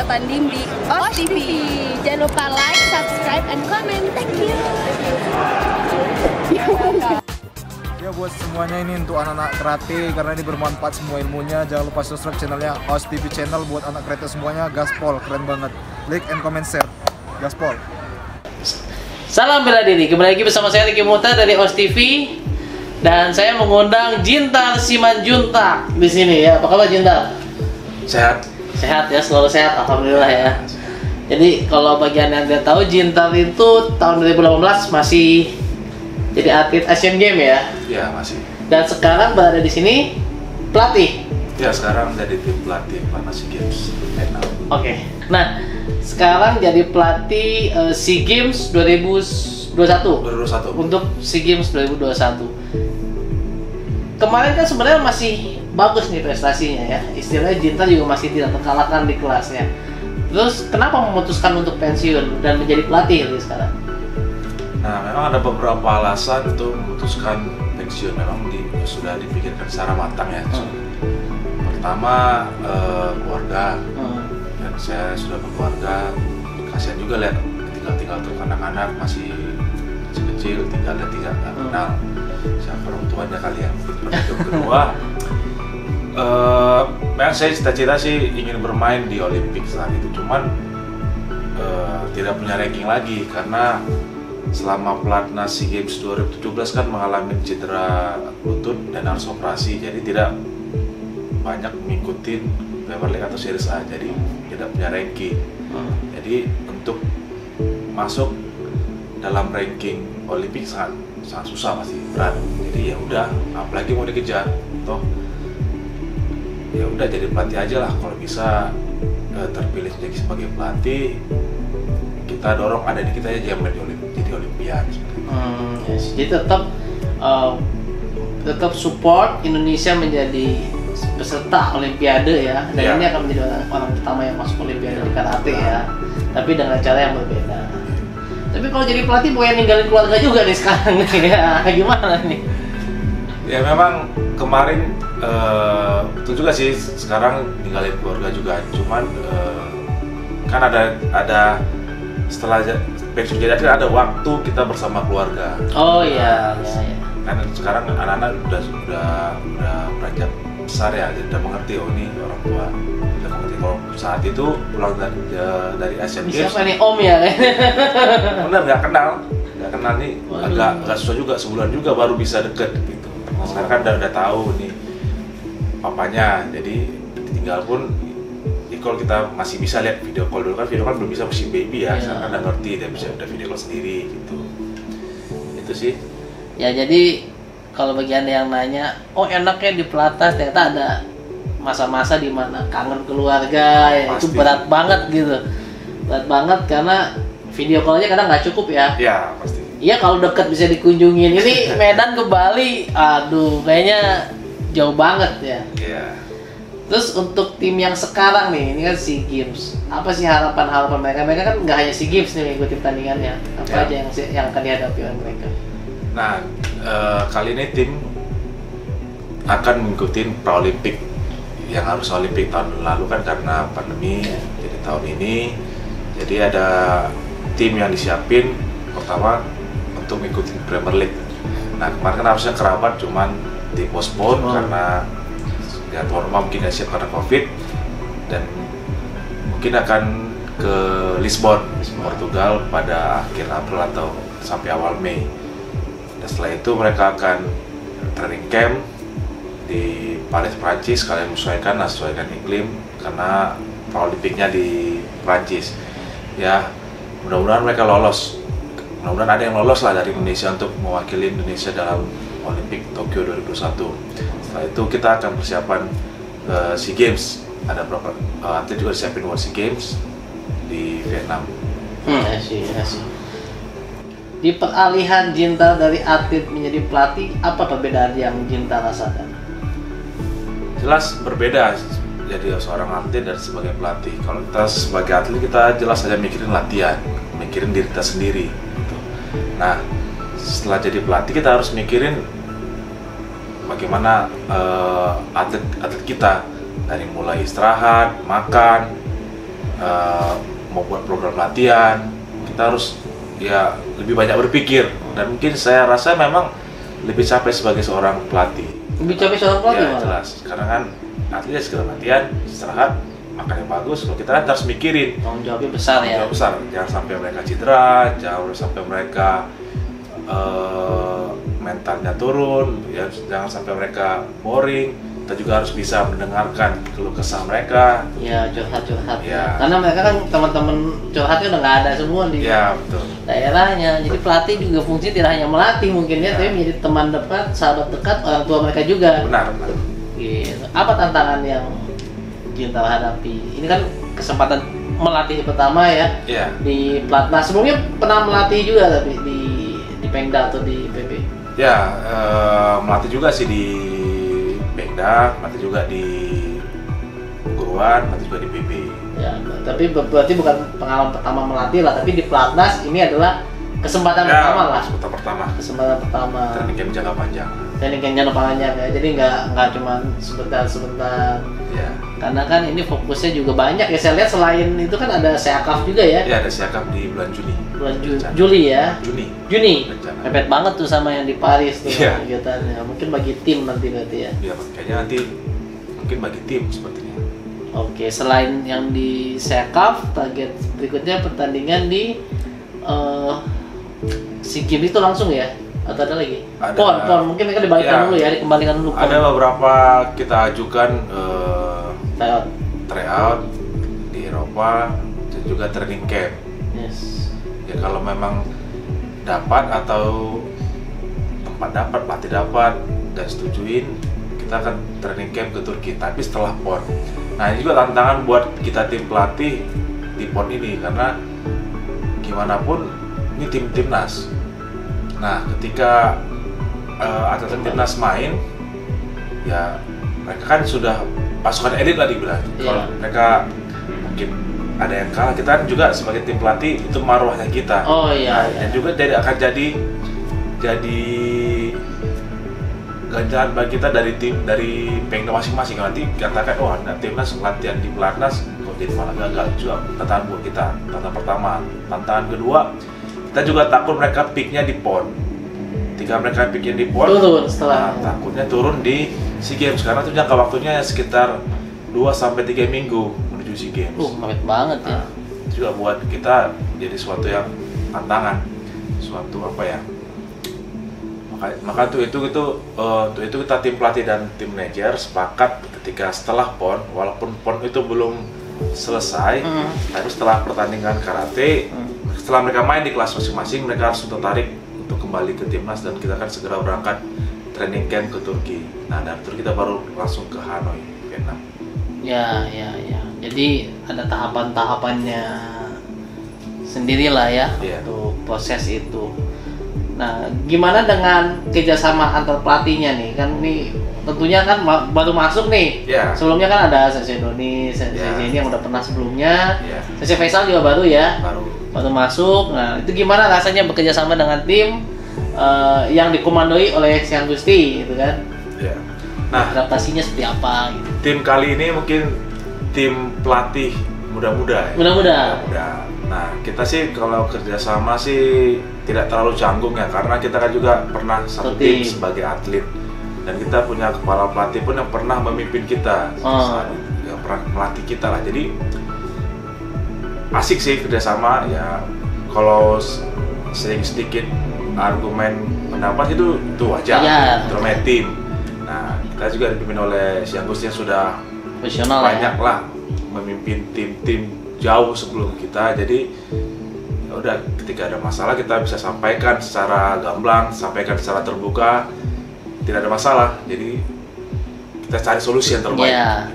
bisa tanding di OS TV. Jangan lupa like, subscribe, and comment. Thank you. Ya buat semuanya ini untuk anak-anak karate karena ini bermanfaat semua ilmunya. Jangan lupa subscribe channelnya OS TV channel buat anak karate semuanya. Gaspol keren banget. Like and comment share. Gaspol. Salam bela diri. Kembali lagi bersama saya Ricky Muta dari OS TV dan saya mengundang Jintar Simanjuntak di sini ya. Apa kabar Jintar? Sehat. Sehat ya, selalu sehat. Alhamdulillah ya. Jadi kalau bagian yang tidak tahu, Jintar itu tahun 2018 masih jadi atlet Asian Games ya? Ya masih. Dan sekarang berada di sini pelatih. Ya sekarang jadi tim pelatih Panasi Games Vietnam. Oke. Nah, sekarang jadi pelatih SEA Games 2021. 2021. Untuk SEA Games 2021. Kemarin kan sebenarnya masih bagus nih prestasinya ya. Istilahnya Jintar juga masih tidak terkalahkan di kelasnya. Terus kenapa memutuskan untuk pensiun dan menjadi pelatih gitu sekarang? Nah, memang ada beberapa alasan untuk memutuskan pensiun. Memang sudah dipikirkan secara matang ya. Pertama, keluarga. Dan saya sudah berkeluarga. Kasihan juga lihat tinggal terus anak-anak masih kecil, tinggal tidak kenal siapa orang tuanya kali ya. Yang kedua, memang saya cita-cita sih ingin bermain di Olimpik saat itu. Cuman tidak punya ranking lagi karena selama pelatnas SEA Games 2017 kan mengalami cedera lutut dan harus operasi, jadi tidak banyak mengikuti Premier League atau Series A, jadi tidak punya ranking. Jadi untuk masuk dalam ranking Olimpik sangat susah, masih berat. Jadi ya udah, apalagi mau dikejar, toh ya udah jadi pelatih aja lah. Kalau bisa terpilih jadi sebagai pelatih, kita dorong ada di kita aja yang jadi Olimpiade. Yes. Jadi tetap support Indonesia menjadi peserta Olimpiade ya, dan ini akan menjadi orang pertama yang masuk Olimpiade di karate ya, tapi dengan cara yang berbeda. Tapi kalau jadi pelatih boleh ninggalin keluarga juga nih sekarang nih ya, gimana nih? Ya memang kemarin itu juga sih, sekarang ninggalin keluarga juga, cuman kan ada setelah pensiun jadi ada waktu kita bersama keluarga. Oh iya. Kan sekarang anak-anak udah beranjak besar ya, jadi udah mengerti, oh ini orang tua udah mengerti. Kalau saat itu pulang dari Asian Games, siapa nih Om ya? bener nggak kenal nih. Agak susah juga, sebulan juga baru bisa deket gitu. Sekarang kan udah tahu nih papanya, jadi tinggal pun kalau kita masih bisa lihat video call. Dulu kan video call belum bisa, masih baby ya. Sekarang kan udah ngerti, dia bisa udah video call sendiri gitu. Itu sih. Ya jadi kalau bagi Anda yang nanya, oh enaknya di pelatnas, ternyata ada masa-masa di mana kangen keluarga ya. Itu berat banget gitu. Berat banget karena video call-nya kadang nggak cukup ya. Iya, pasti. Iya, kalau deket bisa dikunjungin. Ini Medan ke Bali, aduh kayaknya jauh banget ya. Iya. Terus untuk tim yang sekarang nih, ini kan SEA Games, apa sih harapan mereka? Mereka kan nggak hanya SEA Games nih mengikuti pertandingannya, apa aja yang akan dihadapi oleh mereka? Nah, kali ini tim akan mengikuti Paralimpik yang harus Olimpik tahun lalu kan karena pandemi. Jadi tahun ini, jadi ada tim yang disiapin pertama untuk mengikuti Premier League. Nah kemarin kan harusnya Kerabat, cuman dipospon karena ya tuan rumah mungkin nggak siap karena COVID, dan mungkin akan ke Lisbon, Portugal pada akhir April atau sampai awal Mei. Dan setelah itu mereka akan training camp di Paris, Prancis, kalian menyesuaikan iklim karena Paralimpiknya di Prancis. Ya mudah-mudahan mereka lolos. Mudah-mudahan ada yang lolos lah dari Indonesia untuk mewakili Indonesia dalam Olimpik Tokyo 2021. Setelah itu kita akan persiapan SEA Games. Ada beberapa atlet juga disiapin buat SEA Games di Vietnam. Asik. Di peralihan Jintar dari atlet menjadi pelatih, apa perbedaan yang Jintar rasakan? Jelas berbeda jadi seorang atlet dan sebagai pelatih. Kalau kita sebagai atlet, kita jelas saja mikirin latihan, mikirin diri kita sendiri gitu. Nah setelah jadi pelatih kita harus mikirin bagaimana atlet kita, dari mulai istirahat, makan, mau buat program latihan, kita harus ya lebih banyak berpikir, dan mungkin saya rasa memang lebih capek sebagai seorang pelatih. Lebih capek seorang pelatih Ya malah? jelas, karena kan atlet sekedar latihan, istirahat, makan yang bagus. Kalau kita kan harus mikirin Tanggung jawabnya besar ya. jauh besar, jangan sampai mereka cedera, jangan sampai mereka mentalnya turun, ya jangan sampai mereka boring. Kita juga harus bisa mendengarkan keluh kesah mereka. Ya, curhat-curhat. Ya. Karena mereka kan teman-teman curhatnya udah nggak ada semua di Ya betul. daerahnya. Jadi pelatih juga fungsi tidak hanya melatih mungkin ya, Ya. tapi menjadi teman dekat, sahabat dekat orang tua mereka juga. Benar, benar. Gitu. Apa tantangan yang Jintal hadapi? Ini kan kesempatan melatih pertama ya Iya. di Platnas. Sebelumnya pernah melatih juga tapi di Pengda atau di PB? Ya, melatih juga sih di Pengda, melatih juga di Guruan, melatih juga di PB. Ya, tapi berarti bukan pengalaman pertama melatih lah, tapi di Platnas ini adalah kesempatan pertama lah. Kesempatan pertama. Kesempatan pertama. Training camp jangka panjang. Training camp jangka panjang ya. Jadi nggak cuma sebentar. Ya. Karena kan ini fokusnya juga banyak ya. Saya lihat selain itu kan ada Seakaf juga ya. Ya, ada siakap di bulan Juni. Bulan Rencana. Juli ya. Juni. Juni. Mepet banget tuh sama yang di Paris tuh Iya. kegiatannya. Mungkin bagi tim nanti berarti ya. Ya, kayaknya nanti mungkin bagi tim sepertinya. Oke, selain yang di Seakaf, target berikutnya pertandingan di SEA Games itu langsung ya? Atau ada lagi? Ada. PON, mungkin mereka dibalikan Ya. dulu ya, dikembalikan dulu PON. Ada beberapa kita ajukan Tryout. tryout di Eropa dan juga training camp. Yes. Ya kalau memang dapat atau tempat dapat, pelatih dapat dan setujuin, kita akan training camp ke Turki, tapi setelah PON. Nah ini juga tantangan buat kita tim pelatih di PON ini, karena gimana pun ini timnas. Nah ketika atlet timnas main, ya mereka kan sudah pasukan elit lah dibilang. Iya. Kalau mereka mungkin ada yang kalah, kita kan juga sebagai tim pelatih itu marwahnya kita. Oh iya. Nah, dan juga akan jadi ganjaran bagi kita dari Pengda masing-masing. Nanti katakan, oh ada timnas latihan di Platnas kok jadi malah gagal, juga tantangan buat kita. Tantangan pertama. Tantangan kedua, kita juga takut mereka peaknya di PON. Ketika mereka peaknya di PON, Turun setelah. takutnya turun di SEA Games, karena itu jangka waktunya sekitar 2-3 minggu menuju SEA Games. Mepet banget ya. Nah, itu juga buat kita jadi suatu yang tantangan, suatu apa ya? Maka untuk itu kita tim pelatih dan tim manajer sepakat ketika setelah PON, walaupun PON itu belum selesai, tapi setelah pertandingan karate, setelah mereka main di kelas masing-masing, mereka harus tertarik untuk kembali ke timnas, dan kita akan segera berangkat training camp ke Turki. Nah dari Turki kita baru langsung ke Hanoi, Vietnam. Ya. Jadi ada tahapan-tahapannya sendirilah ya Iya. untuk proses itu. Nah, gimana dengan kerjasama antar pelatihnya nih? Kan ini tentunya kan baru masuk nih. Iya. Sebelumnya kan ada Sensei Doni, Sensei Iya. Jenny yang udah pernah sebelumnya. Iya. Sensei Faisal juga baru ya, Baru. masuk. Nah, itu gimana rasanya bekerja sama dengan tim yang dikomandoi oleh Sian Gusti, gitu kan? Iya. Nah, Adaptasinya seperti apa? Gitu. tim kali ini mungkin tim pelatih muda-muda ya. Mudah-mudah. Muda. Nah, kita sih kalau kerjasama sih tidak terlalu canggung ya, karena kita kan juga pernah satu tim sebagai atlet, dan kita punya kepala pelatih pun yang pernah memimpin kita, yang pernah melatih kita lah. Jadi asik sih kerjasama ya. Kalau sering sedikit argumen pendapat itu wajar, itu namanya tim. Nah, kita juga dipimpin oleh si Agus yang sudah profesional banyak lah memimpin tim-tim jauh sebelum kita. Jadi ya udah, ketika ada masalah kita bisa sampaikan secara gamblang, sampaikan secara terbuka, tidak ada masalah. Jadi kita cari solusi yang terbaik. Ya.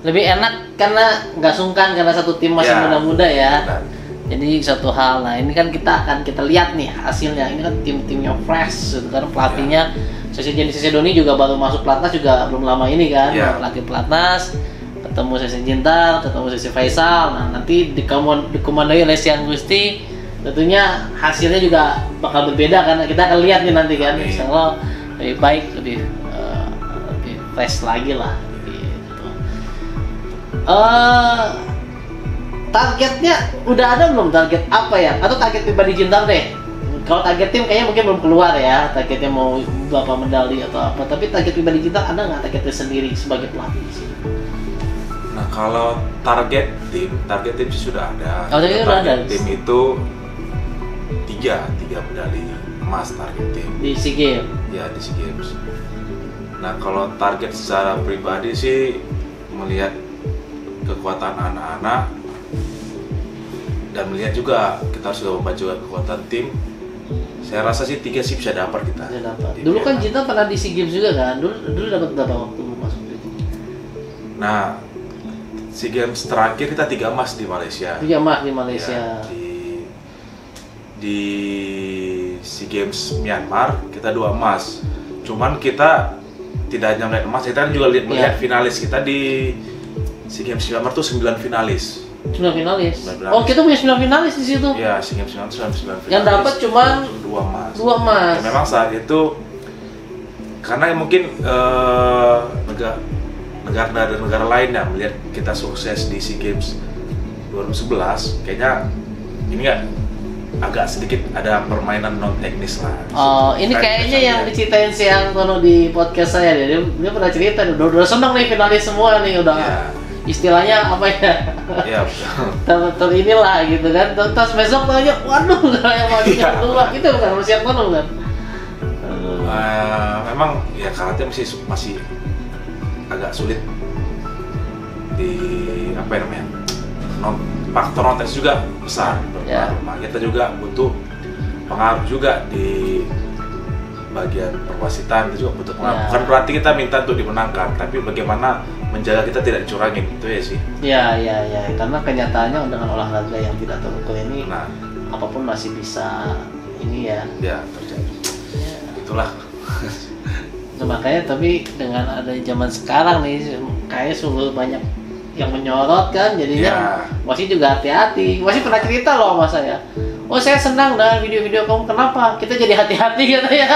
Lebih enak karena nggak sungkan, karena satu tim masih muda-muda ya. Benar. Jadi satu hal, nah ini kan kita lihat nih hasilnya. Ini kan tim-timnya fresh, gitu kan, pelatihnya. Sensei Doni juga baru masuk Platnas juga belum lama ini kan, pelatih Platnas. Ketemu Sensei Jintal, ketemu Sensei Faisal. Nah nanti dikomandoi oleh Sian Gusti, tentunya hasilnya juga bakal berbeda karena kita akan lihat nih nanti kan. Insya Allah lebih baik, lebih fresh lagi lah. Gitu. targetnya udah ada belum, target apa ya? Atau target pribadi Jintar deh? Kalau target tim kayaknya mungkin belum keluar ya, targetnya mau berapa medali atau apa. Tapi target pribadi Jintar ada nggak targetnya sendiri sebagai pelatih di sini? Nah kalau target tim sih sudah ada. Oh, target udah ada. Tim itu tiga medali emas target tim. Di SEA Games? Ya di SEA Games. Nah kalau target secara pribadi sih melihat kekuatan anak-anak dan melihat juga kita harus coba juga kekuatan tim. Saya rasa sih 3 sih bisa dapat kita. Bisa dapat. Dulu kan Jintar pernah di SEA Games juga kan? Dulu dapat berapa waktu masuk itu? Nah SEA Games terakhir kita 3 emas di Malaysia. 3 emas di Malaysia. Ya, di SEA Games Myanmar kita 2 emas. Cuman kita tidak hanya melihat emas, kita juga melihat finalis kita di SEA Games Myanmar tuh 9 finalis. 9 finalis. Oh, kita punya 9 finalis di situ. Iya, SEA Games Myanmar 9 finalis. Yang dapat cuman 2 emas. 2 emas. Ya, memang saat itu karena mungkin negara lain yang melihat kita sukses di SEA Games 2011, kayaknya ini agak sedikit ada permainan non teknis lah. Oh, ini kayaknya yang diceritain si Antono di podcast saya dia pernah cerita, udah seneng nih finalis semua nih udah. Ya. Istilahnya apa ya? Iya. ter inilah gitu kan. Terus besok aja, waduh nggak yang mau keluar gitu kan, masih Antono kan. Memang ya karate masih agak sulit di apa ya namanya? Faktor non teknis juga besar. Ya. Kita juga butuh pengaruh juga di bagian perwasitan, itu juga butuh pengaruh. Bukan berarti kita minta untuk dimenangkan, tapi bagaimana menjaga kita tidak dicurangin, itu ya sih. Ya, karena kenyataannya dengan olahraga yang tidak terukur ini, apapun masih bisa ini ya. Ya terjadi. Ya. Itulah. Nah, makanya tapi dengan ada zaman sekarang nih, kayak sungguh banyak yang menyorot kan, jadinya wasit juga hati-hati. Wasit pernah cerita loh sama saya. Oh saya senang dengan video-video kamu, kenapa? Kita jadi hati-hati katanya.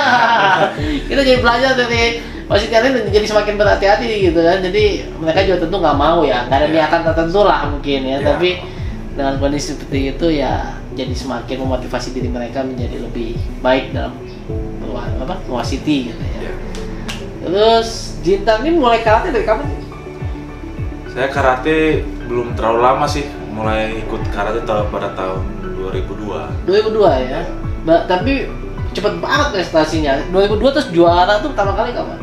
Kita jadi belajar dari wasit yang lain jadi semakin berhati-hati gitu kan. Jadi mereka juga tentu nggak mau ya, nggak ada niatan tertentu lah mungkin ya. Tapi dengan kondisi seperti itu ya jadi semakin memotivasi diri mereka menjadi lebih baik dalam mewasiti gitu ya. Terus Jintar ini mulai karate dari kapan? Saya karate belum terlalu lama sih, mulai ikut karate pada tahun 2002. 2002 ya? Tapi cepet banget prestasinya. 2002 terus juara tuh pertama kali kapan?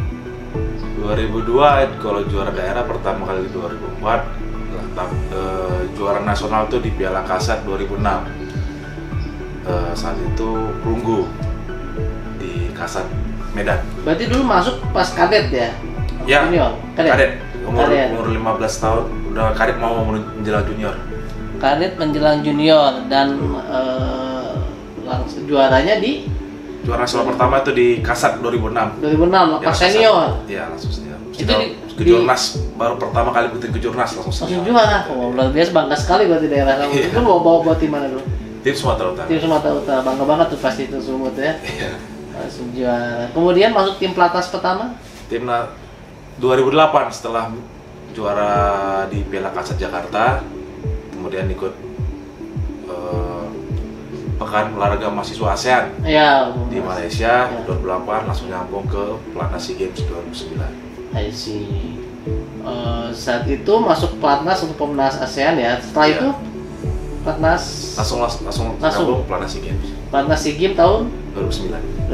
2002 kalau juara daerah pertama kali 2004, juara nasional tuh di Piala Kasat 2006. Saat itu perunggu di Kasat Medan. Berarti dulu masuk pas kadet ya? Ya, junior? Kadet. Umur 15 tahun, udah kadet mau menjelang junior. Kadet menjelang junior dan langsung juaranya di? Juara nasional pertama itu di Kasat 2006. 2006, pas senior? Iya, langsung senior. Itu ke Jurnas, baru pertama kali ikutin ke Jurnas langsung senior. Langsung juara? Oh, luar biasa, bangga sekali berarti daerah kamu. Itu bawa tim mana dulu? Tim Sumatera Utara. Tim Sumatera Utara, bangga banget tuh pasti itu Sumut ya. Iya. Langsung juara. Kemudian masuk tim pelatnas pertama? Tim 2008 setelah juara di Piala Kasat Jakarta, kemudian ikut Pekan Olahraga Mahasiswa ASEAN di Malaysia 2008, langsung nyambung ke Pelatnas SEA Games 2009. I see. Saat itu masuk pelatnas untuk pemenang ASEAN ya. Setelah itu pelatnas langsung nyambung Pelatnas SEA Games. Pelatnas SEA Games tahun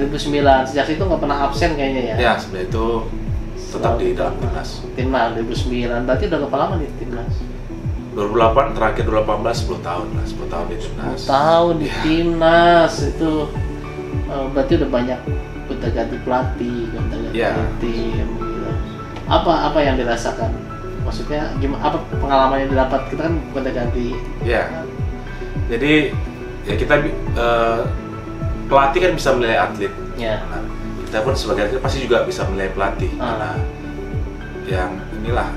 2009. Sejak itu nggak pernah absen kayaknya ya. Ya, sebenarnya itu tetap di dalam timnas. Timnas 2009. Berarti udah berapa lama di timnas? 2008 terakhir 2018 10 tahun lah, 10 tahun di timnas. 10 tahun di timnas itu berarti udah banyak gonta-ganti pelatih, gonta-ganti tim gitu. Apa yang dirasakan? Maksudnya gimana, apa pengalaman yang didapat? Kita kan gonta-ganti. Ya. Jadi ya kita pelatih kan bisa menilai atlet. Ya. Nah, kita pun sebagai atlet pasti juga bisa menilai pelatih. Nah, yang inilah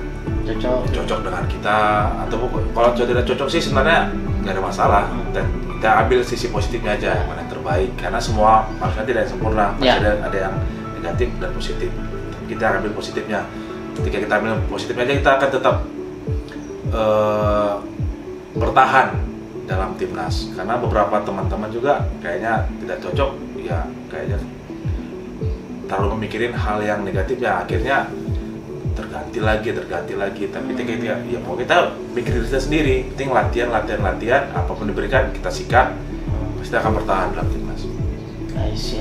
cocok dengan kita, atau kalau tidak cocok sih sebenarnya nggak ada masalah. Dan kita ambil sisi positifnya aja, mana yang terbaik, karena semua manusia tidak sempurna, pasti ada yang negatif dan positif. Kita ambil positifnya. Ketika kita ambil positifnya aja, kita akan tetap bertahan dalam timnas, karena beberapa teman-teman juga kayaknya tidak cocok, ya kayaknya terlalu memikirin hal yang negatif, ya akhirnya terganti lagi. Tapi kita ya mau kita mikir diri kita sendiri, penting latihan, apapun diberikan kita sikat, pasti akan bertahan dalam timnas. I see.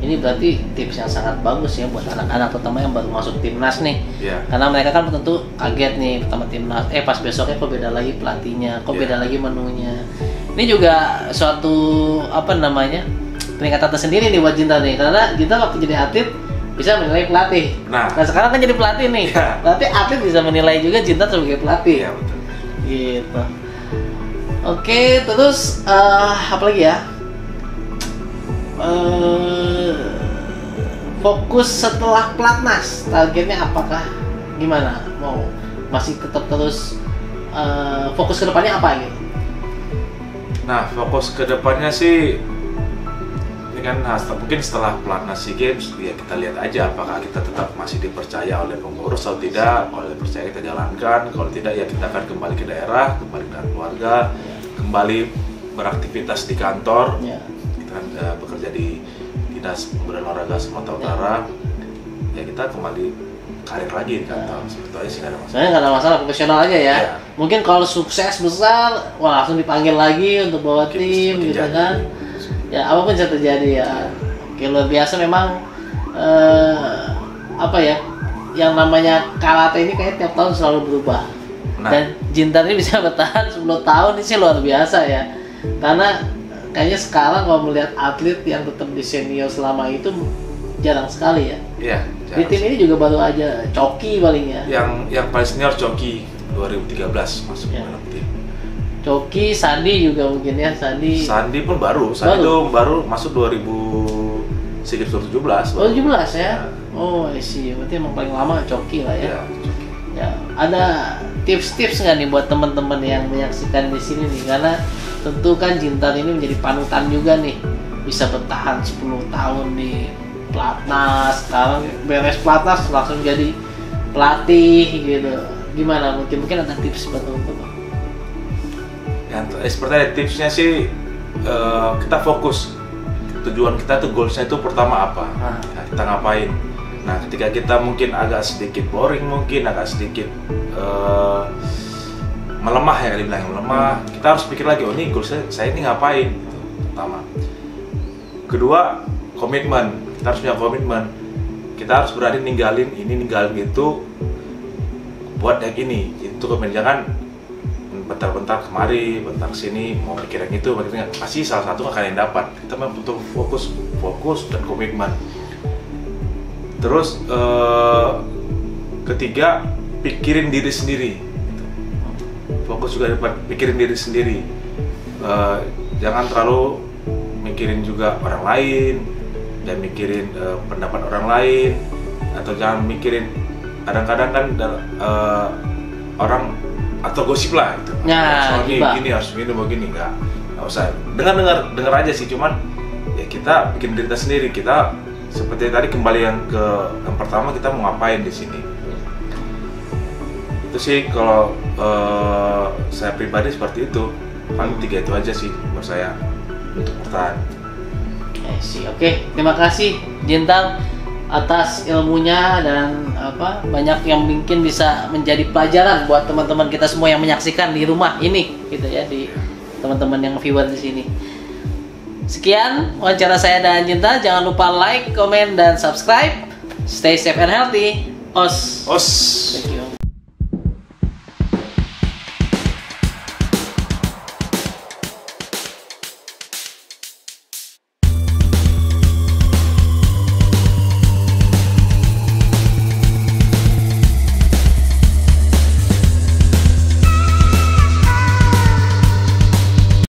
Ini berarti tips yang sangat bagus ya buat anak-anak, terutama yang baru masuk timnas nih. Karena mereka kan tentu kaget nih pertama timnas, pas besoknya kok beda lagi pelatihnya, kok beda lagi menunya. Ini juga suatu peningkatan tersendiri nih buat Jinta nih, karena Jinta waktu jadi atlet bisa menilai pelatih. Nah sekarang kan jadi pelatih nih, berarti atlet bisa menilai juga Jinta sebagai pelatih. Iya betul. Gitu. Oke, terus apa lagi ya? Fokus setelah pelatnas, targetnya apakah gimana? Mau masih tetap terus fokus ke depannya apa gitu? Nah, fokus ke depannya sih ini kan mungkin setelah pelatnas SEA Games ya kita lihat aja apakah kita tetap masih dipercaya oleh pengurus atau tidak. Kalau dipercaya kita jalankan, kalau tidak ya kita akan kembali ke daerah, kembali dengan keluarga, kembali beraktivitas di kantor. Kita kan bekerja di Dinas Pemuda dan Olahraga Sumatera Utara, ya kita kembali karir lagi di kantor. Seperti itu aja sih, nggak ada masalah. Sebenarnya nggak ada masalah, profesional aja ya. Mungkin kalau sukses besar, wah langsung dipanggil lagi untuk bawa tim gitu kan. Ya apapun bisa terjadi ya. Oke, luar biasa memang yang namanya karate ini kayak tiap tahun selalu berubah. Dan Jinta ini bisa bertahan 10 tahun ini sih luar biasa ya. Karena kayaknya sekarang kalau melihat atlet yang tetap di senior selama itu jarang sekali ya. Iya. Di tim ini juga baru aja Coki paling ya. Yang paling senior Coki 2013 masuk dalam tim. Coki, Sandi juga mungkin ya. Sandi pun baru. Sandi itu baru masuk 2017. Oh 17 ya. Oh I see. Berarti emang paling lama Coki lah ya. Coki. Ya, ada tips-tips nggak nih buat teman-teman yang menyaksikan di sini nih, karena tentu kan Jintan ini menjadi panutan juga nih, bisa bertahan 10 tahun di pelatnas, sekarang beres pelatnas langsung jadi pelatih gitu. Gimana mungkin ada tips buat teman-teman? Yang seperti ada tipsnya sih, kita fokus tujuan kita tuh, goalsnya itu pertama apa, kita ngapain. Nah ketika kita mungkin agak sedikit boring, mungkin agak sedikit melemah ya, dibilang melemah, kita harus pikir lagi, oh ini goal saya ini ngapain gitu, pertama. Kedua, komitmen, kita harus punya komitmen, kita harus berani ninggalin itu buat yang ini, itu komitmen. Jangan bentar-bentar kemari, bentar sini, mau mikir yang itu, pasti salah satu akan yang dapat. Kita memang butuh fokus dan komitmen. Terus ketiga, pikirin diri sendiri. Fokus juga pikirin diri sendiri. Jangan terlalu mikirin juga orang lain dan mikirin pendapat orang lain, atau jangan mikirin kadang-kadang kan orang atau gosip lah gitu. Harus begini nggak usah dengar aja sih, cuman ya kita bikin diri kita sendiri. Kita seperti tadi kembali yang pertama, kita mau ngapain di sini. Itu sih kalau saya pribadi seperti itu. Paling 3 itu aja sih menurut saya untuk bertahan. Oke, terima kasih Jintan atas ilmunya dan banyak yang mungkin bisa menjadi pelajaran buat teman-teman kita semua yang menyaksikan di rumah ini gitu ya, di teman-teman yang viewer di sini. Sekian wawancara saya dan Jinta. Jangan lupa like, comment, dan subscribe. Stay safe and healthy. Os. Os. Thank you.